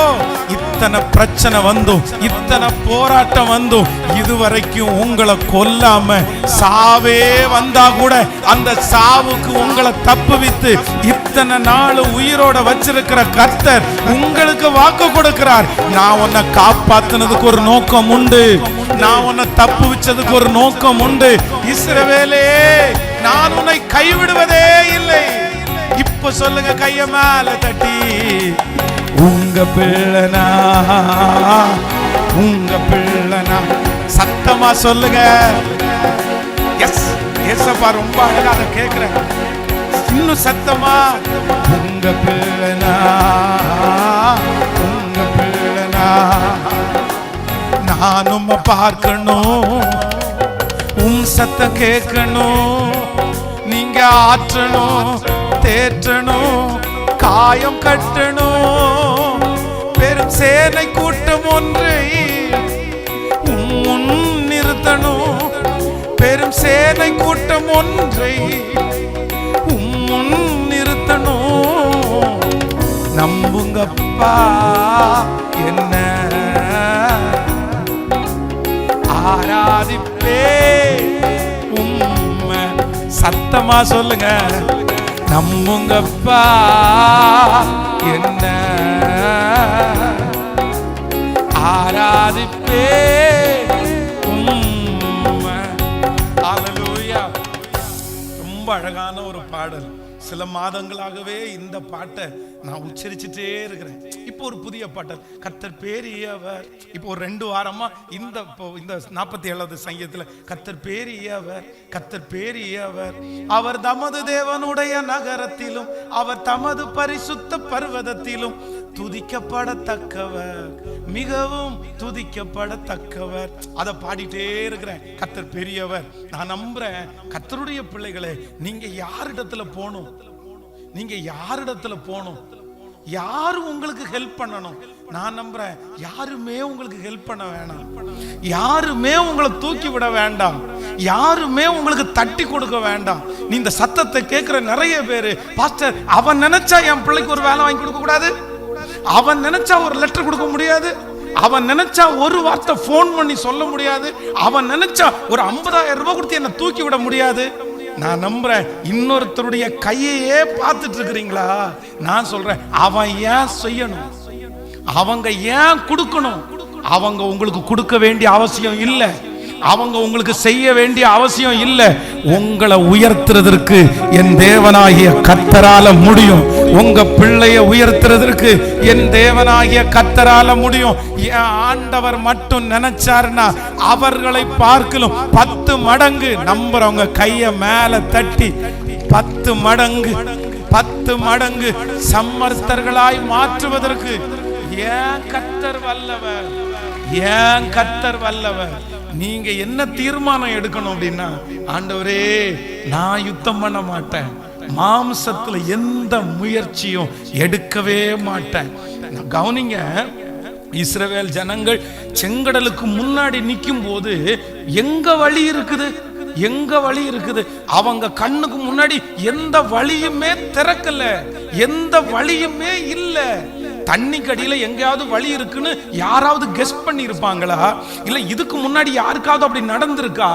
இத்தனை பிரச்சனை வந்தும், இத்தனை போராட்டம் வந்தும் இதுவரைக்கும் உங்களை கொல்லாம சாவே வந்தா கூட அந்த சாவுக்கு உங்களை தப்புவித்து இத்தனை நாள் உயிரோட வச்சிருக்கிற கர்த்தர் உங்களுக்கு வாக்கு கொடுக்கிறார். நான் உன்னை காப்பாத்தினதுக்கு ஒரு நோக்கம் உண்டு, நான் உன்னை தப்பு வச்சதுக்கு ஒரு நோக்கம் உண்டு. இஸ்ரவேலே, நான் உன்னை கைவிடுவதே இல்லை. இப்ப சொல்லுங்க, கைய மேல தட்டி, உங்க பிள்ளனா, உங்க பிள்ளனா, சத்தமா சொல்லுங்க. எஸ் ஏசப்பா ரொம்ப அழகா அதை கேட்கிறேன். இன்னும் சத்தமா, உங்க பிள்ளைனா உங்க பிள்ளைனா நானும் பார்க்கணும், சத்தம் கேட்கணும், நீங்க ஆற்றணும், தேற்றணும், காயம் கட்டணும். பெரும் சேனை கூட்டம் ஒன்றை முன் நிறுத்தணும், பெரும் சேனை கூட்டம் ஒன்றை முன் நிறுத்தணும். நம்புங்கப்பா என்ன ஆராதிப்பே உம்மை. சத்தமா சொல்லுங்க, நம்புங்கப்பா என்ன ஆராதிப்பே உம்மை. ஹல்லேலூயா. ரொம்ப அழகான ஒரு பாடல். சில மாதங்களாகவே இந்த பாட்டை நான் உச்சரிச்சுட்டே இருக்கிறேன். இப்போ ஒரு புதிய பாட்டல், கர்த்தர் பெரியவர். இப்போ ஒரு 2 வாரமா இந்த 47வது சங்கீதத்தில் கர்த்தர் பெரியவர், கர்த்தர் பெரியவர், அவர் தமது தேவனுடைய நகரத்திலும் அவர் தமது பரிசுத்த பர்வதத்திலும் துதிக்கப்படத்தக்கவர், மிகவும் துதிக்கப்படத்தக்கவர். அதை பாடிட்டே இருக்கிறேன். கர்த்தர் பெரியவர். நான் நம்புறேன் கர்த்தருடைய பிள்ளைகளே, நீங்க யாரிடத்துல போகணும், நீங்க யாரிடத்துல போகணும், யாரு உங்களுக்கு ஹெல்ப் பண்ணணும்? நான் நம்புறேன் யாருமே உங்களுக்கு ஹெல்ப் பண்ண வேணாம், யாருமே உங்களை தூக்கி விட வேண்டாம், யாருமே உங்களுக்கு தட்டி கொடுக்க வேண்டாம். நீ இந்த சத்தத்தை கேட்கிற நிறைய பேரு, பாஸ்டர் அவன் நினைச்சா என் பிள்ளைக்கு ஒரு வேலை வாங்கி கொடுக்க கூடாது, அவன் நினைச்சா ஒரு லெட்டர் கொடுக்க முடியாது, அவன் நினைச்சா ஒரு வார்த்தை போன் பண்ணி சொல்ல முடியாது, அவன் நினைச்சா ஒரு 50,000 ரூபாய் கொடுத்து என்ன தூக்கி விட முடியாது. நான் நம்புறேன் இன்னொருத்தருடைய கையையே பார்த்துட்டு இருக்கிறீங்களா? நான் சொல்றேன் அவன் ஏன் செய்யணும், அவங்க ஏன் கொடுக்கணும்? அவங்க உங்களுக்கு கொடுக்க வேண்டிய அவசியம் இல்லை, அவங்க உங்களுக்கு செய்ய வேண்டிய அவசியம் இல்லை. உங்களை உயர்த்துறதற்கு என் தேவனாகிய கர்த்தரால முடியும். உங்க பிள்ளைய உயர்த்துறதற்கு என் தேவனாகிய கர்த்தரால முடியும். என் ஆண்டவர் மட்டும் நினைச்சாருன்னா அவர்களை பார்க்கலும் 10 மடங்கு. நம்புறவங்க கைய மேல தட்டி 10 மடங்கு 10 மடங்கு சம்மர்த்தர்களாய் மாற்றுவதற்கு ஏன் கர்த்தர் வல்லவர், ஏன் கர்த்தர் வல்லவர். நீங்க என்ன தீர்மானம் எடுக்கணும் அப்படின்னா, ஆண்டவரே நான் யுத்தம் பண்ண மாட்டேன், மாம்சத்துல எந்த முயற்சியும் எடுக்கவே மாட்டேன். கவனிங்க, இஸ்ரவேல் ஜனங்கள் செங்கடலுக்கு முன்னாடி நிற்கும் போது எங்க வழி இருக்குது, எங்க வழி இருக்குது? அவங்க கண்ணுக்கு முன்னாடி எந்த வழியுமே திறக்கல, எந்த வழியுமே இல்ல. தண்ணி கடியில எங்கேயாவது வழி இருக்குன்னு யாராவது கெஸ் பண்ணி இருப்பாங்களா? இல்ல இதுக்கு முன்னாடி யாருக்காவது அப்படி நடந்திருக்கா?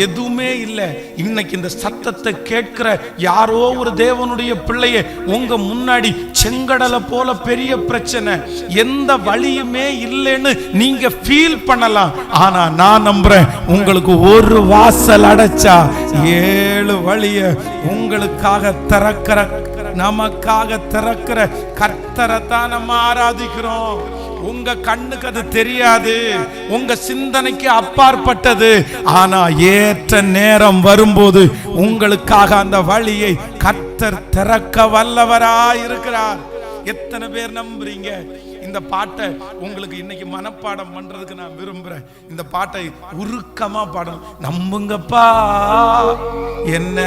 எதுவுமே இல்லை. இன்னைக்கு இந்த சத்தத்தை கேட்கிற யாரோ ஒரு தேவனுடைய பிள்ளைய உங்க முன்னாடி செங்கடலை போல பெரிய பிரச்சனை, எந்த வழியுமே இல்லைன்னு நீங்க ஃபீல் பண்ணலாம். ஆனா நான் நம்புறேன் உங்களுக்கு ஒரு வாசல் அடைச்சா 7 வழிய உங்களுக்காக திறக்கிற, நமக்காக திறக்கிற கர்த்தரை தான் நம்ம ஆராதிக்கிறோம். உங்க கண்ணுக்கு அது தெரியாது, உங்க சிந்தனைக்கு அப்பாற்பட்டது. ஆனா ஏற்ற நேரம் வரும்போது உங்களுக்காக அந்த வழியை கர்த்தர் திறக்க வல்லவராய் இருக்கிறார். எத்தனை பேர் நம்புறீங்க? இந்த பாட்டை உங்களுக்கு இன்னைக்கு மனப்பாடம் பண்றதுக்கு நான் விரும்புறேன். இந்த பாட்டை உருக்கமா பாடணும். நம்புங்கப்பா என்ன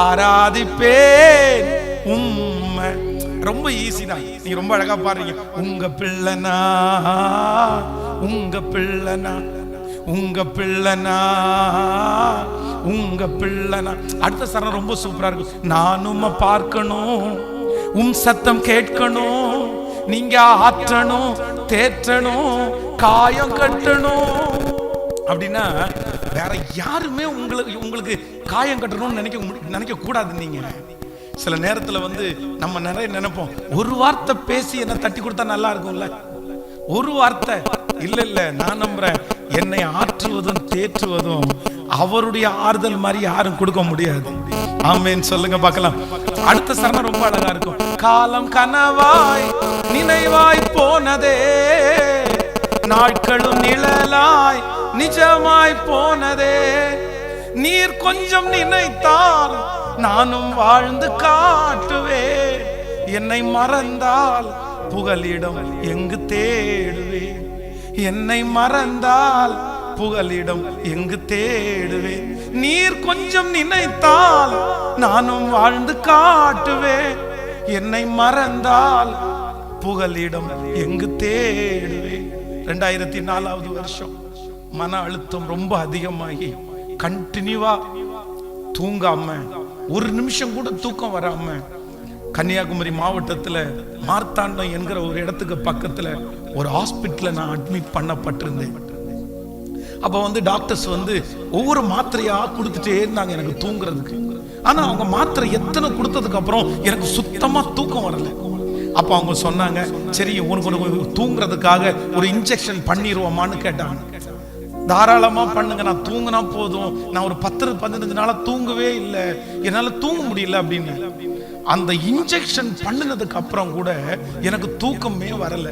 ஆராதிப்பேன் உம்மை. ரொம்ப ஈஸி தான், நீங்க ரொம்ப அழகா பாடுறீங்க. உங்க பிள்ளைனா உங்க பிள்ளைனா உங்க பிள்ளைனா உங்க பிள்ளைனா. அடுத்த சரணம் ரொம்ப சூப்பரா இருக்கும். நானும் பார்க்கணும், சத்தம் கேட்கணும், நீங்க ஆற்றணும், தேற்றணும், காயம் கட்டணும். அப்படின்னா வேற யாருமே உங்களுக்கு காயம் கட்டணும்னு நினைக்க கூடாது. நீங்க சில நேரத்துல நம்ம நிறைய நினைப்போம், ஒரு வார்த்தை பேசி என்ன தட்டி கொடுத்தா நல்லா இருக்கும்ல, ஒரு வார்த்தை. இல்ல நான் நம்புறேன் என்னை ஆற்றுவதும் தேற்றுவதும் அவருடைய ஆறுதல் மாதிரி யாரும் கொடுக்க முடியாது. ஆமென் சொல்லுங்க பார்க்கலாம். அடுத்த சரணம் ரொம்ப அழகா இருக்கும். காலம் கனவாய் நினைவாய் போனதே, நாட்களும் நிழலாய் நிஜமாய் போனதே. நீர் கொஞ்சம் நினைத்தால் நானும் வாழ்ந்து காட்டுவேன். என்னை மறந்தால் புகலிடம் எங்கு தேடுவேன். என்னை மறந்தால் புகலிடம் எங்கு தேடுவேன். நீர் கொஞ்சம் நினைத்தால் நானும் வாழ்ந்து காட்டுவேன். என்னை மறந்தால் புகலிடம் எங்கு தேடுவேன். 2004வது வருஷம் மன அழுத்தம் ரொம்ப அதிகமாகி கண்டினியூவா தூங்காம, ஒரு நிமிஷம் கூட தூக்கம் வராம, கன்னியாகுமரி மாவட்டத்துல மார்த்தாண்டம் என்கிற ஒரு இடத்துக்கு பக்கத்துல ஒரு ஹாஸ்பிட்டல்ல நான் அட்மிட் பண்ணப்பட்டிருந்தேன். அப்ப டாக்டர்ஸ் ஒவ்வொரு மாத்திரையா கொடுத்துட்டே இருந்தாங்க எனக்கு தூங்குறதுக்கு. ஆனா அவங்க மாத்திரை எத்தனை கொடுத்ததுக்கு அப்புறம் எனக்கு சுத்தமா தூக்கம் வரல. அப்ப அவங்க சொன்னாங்க, சரி உனக்கு தூங்குறதுக்காக ஒரு இன்ஜெக்ஷன் பண்ணிடுவோமான்னு கேட்டாங்க. தாராளமா பண்ணுங்க, நான் தூங்கினா போதும், நான் ஒரு 10-15 நாளா தூங்கவே இல்லை, என்னால தூங்க முடியல அப்படின்னு. அந்த இன்ஜெக்ஷன் பண்ணினதுக்கு அப்புறம் கூட எனக்கு தூக்கமே வரல.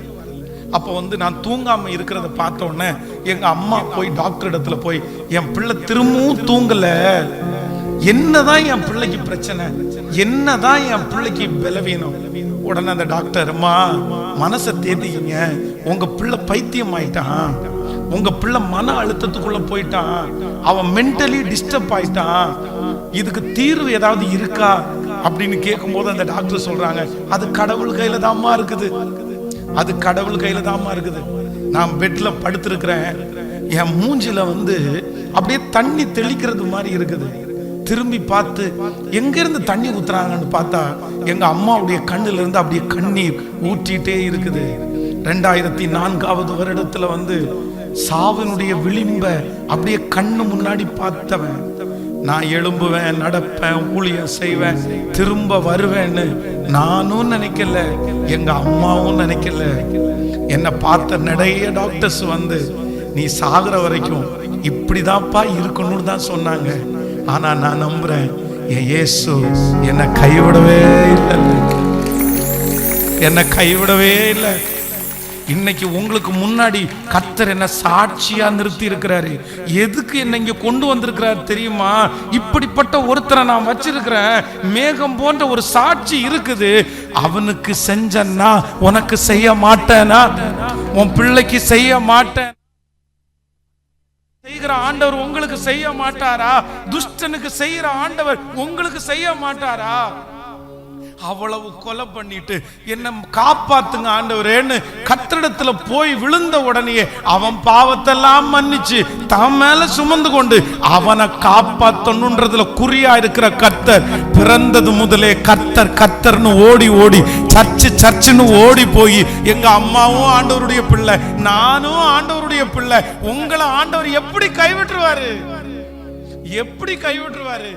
அப்போ நான் தூங்காம இருக்கிறத பார்த்த உடனே எங்க அம்மா போய் டாக்டர் இடத்துல போய், என் பிள்ளை திரும்பவும் தூங்கல, என்னதான் என் பிள்ளைக்கு பிரச்சனை, என்னதான் என் பிள்ளைக்கு பலவீனம். உடனே அந்த டாக்டர், அம்மா மனசை தேடிங்க, உங்க பிள்ளை பைத்தியம் ஆயிட்டான், உங்க பிள்ளை மன அழுத்தத்துக்குள்ள போயிட்டான், அவன் மென்டலி டிஸ்டர்ப் ஆயிட்டான், இதுக்கு தீர்வு ஏதாவது இருக்கா அப்படின்னு கேட்கும் போது அந்த டாக்டர் சொல்றாங்க, அது கடவுள் கையில தான்மா இருக்குது, அது கடவுள் கையில தான்மா இருக்குது. நான் பெட்ல படுத்திருக்கிறேன், என் மூஞ்சில அப்படியே தண்ணி தெளிக்கிறது மாதிரி இருக்குது. திரும்பி பார்த்து எங்க இருந்து தண்ணி ஊத்துறாங்கன்னு பார்த்தா எங்க அம்மாவுடைய கண்ணுல இருந்து அப்படியே கண்ணீர் ஊற்றிட்டே இருக்குது. 2004வது வருடத்துல சாவினுடைய விளிம்ப அப்படியே கண்ணு முன்னாடி பார்த்தவன், நான் எழும்புவேன், நடப்பேன், ஊழியம் செய்வேன், திரும்ப வருவேன்னு நானும் நினைக்கல, எங்க அம்மாவும் நினைக்கல. என்னை பார்த்த நிறைய டாக்டர்ஸ் நீ சாகுற வரைக்கும் இப்படிதான்ப்பா இருக்கணும்னு தான் சொன்னாங்க. ஆனா நான் நம்புறேன், என் இயேசு என்னை கைவிடவே இல்லை, என்னை கைவிடவே இல்லை. இன்னைக்கு உங்களுக்கு முன்னாடி கர்த்தர் என்ன சாட்சியா நிறுத்தி இருக்கிறாரு. எதுக்கு என்ன இங்க கொண்டு வந்திருக்கிறாரு தெரியுமா? இப்படிப்பட்ட ஒருத்தரை நான் வச்சிருக்கிறேன், மேகம் போன்ற ஒரு சாட்சி இருக்குது. அவனுக்கு செஞ்சன்னா உனக்கு செய்ய மாட்டேனா? உன் பிள்ளைக்கு செய்ய மாட்டேன் செய்கிற ஆண்டவர் உங்களுக்கு செய்ய மாட்டாரா? துஷ்டனுக்கு செய்கிற ஆண்டவர் உங்களுக்கு செய்ய மாட்டாரா? அவ்வளவு கொலை பண்ணிட்டு என்ன காப்பாத்துங்க ஆண்டவரேன்னு கர்த்தரிடத்துல போய் விழுந்த உடனே அவன் பாவத்தெல்லாம் மன்னிச்சு தன் மேல சுமந்து கொண்டு அவனை காப்பாத்தணுன்றதுல குறியா இருக்கிற கர்த்தர் பிறந்தது முதலே கர்த்தர் கர்த்தர்னு ஓடி ஓடி சர்ச்சுன்னு ஓடி போய், எங்க அம்மாவும் ஆண்டவருடைய பிள்ளை, நானும் ஆண்டவருடைய பிள்ளை, உங்களை ஆண்டவர் எப்படி கைவிட்டுருவாரு? எப்படி கைவிட்டுருவாரு?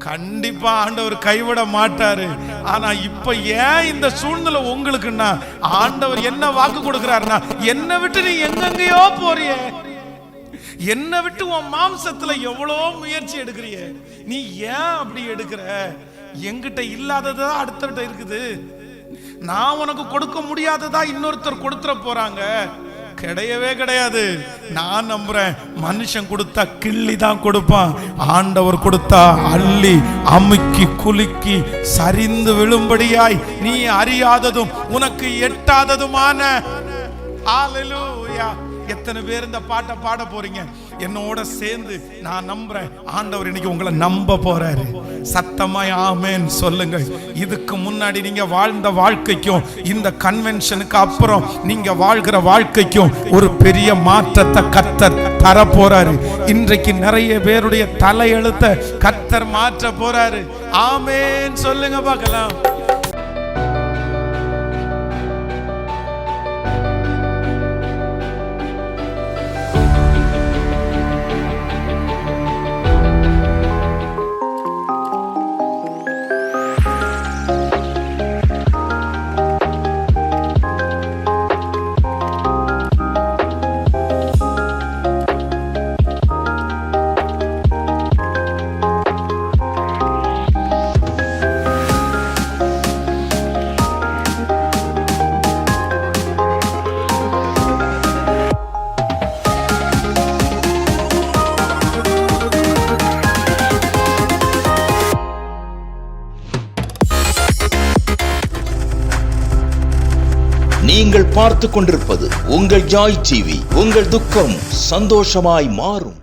கண்டிப்பா ஆண்டவர் கைவிட மாட்டாரு. ஆனா இப்ப ஏன் இந்த சூழ்நிலை உங்களுக்குன்னா, ஆண்டவர் என்ன வாக்கு கொடுக்கிறாருன்னா, என்னை விட்டு நீ எங்கெங்கயோ போறிய, என்னை விட்டு உன் மாம்சத்துல எவ்வளோ முயற்சி எடுக்கிறிய, நீ ஏன் அப்படி எடுக்கிற? என்கிட்ட இல்லாததா அடுத்தட்ட இருக்குது, நான் உனக்கு கொடுக்க முடியாததா இன்னொருத்தர் கொடுத்துற போறாங்க. கிடையவே கிடையாது. நான் நம்புறேன், மனுஷன் கொடுத்தா கிள்ளி தான் கொடுப்பான், ஆண்டவர் கொடுத்தா அள்ளி அமுக்கி குலுக்கி சரிந்து விழும்படியாய் நீ அறியாததும் உனக்கு எட்டாததுமான. ஹல்லேலூயா. எத்தனை பேர் இந்த பாட்டை பாட போறீங்க என்னோட சேர்ந்து? நான் நம்புறேன், ஆண்டவர் இன்னைக்கு உங்களை நம்ப போறாரு. சத்தமாய் ஆமென் சொல்லுங்க. இதுக்கு முன்னாடி நீங்க வாழ்ந்த வாழ்க்கைக்கும் இந்த கன்வென்ஷனுக்கு அப்புறம் நீங்க வாழ்கிற வாழ்க்கைக்கும் ஒரு பெரிய மாற்றத்தை கர்த்தர் தர போறாரு. இன்றைக்கு நிறைய பேருடைய தலையெழுத்தை கர்த்தர் மாற்ற போறாரு. ஆமென் சொல்லுங்க பார்க்கலாம். நீங்கள் பார்த்து கொண்டிருப்பது உங்கள் ஜாய் டிவி. உங்கள் துக்கம் சந்தோஷமாய் மாறும்.